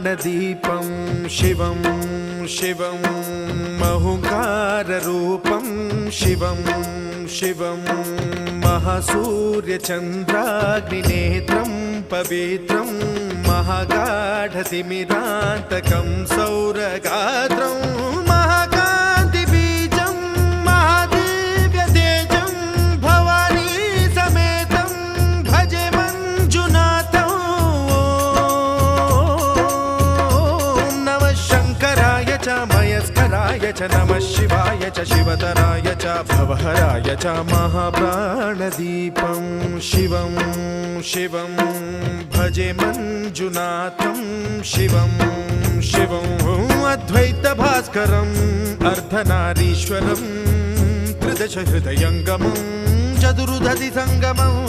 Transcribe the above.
महाप्राणदीपं शिवं शिवं महुकाररूपं शिवं शिवं महासूर्यचन्द्राग्निनेत्रं पवित्रं महागाढतिमिरान्तकं सौरगात्रं महाकान्तिबीजं महादिव्यतेजं भवानी समेतं भजे मञ्जुनाथं। ॐ नमः शङ्कराय च मयस्कराय च नमः शिवाय च शिवतराय च भवहराय च महाप्राणदीपं शिवं शिवं भजे मञ्जुनाथं शिवं शिवं अद्वैतभास्करम् अर्धनारीश्वरं त्रिदश हृदयङ्गमं चतुर्दधि सङ्गमम्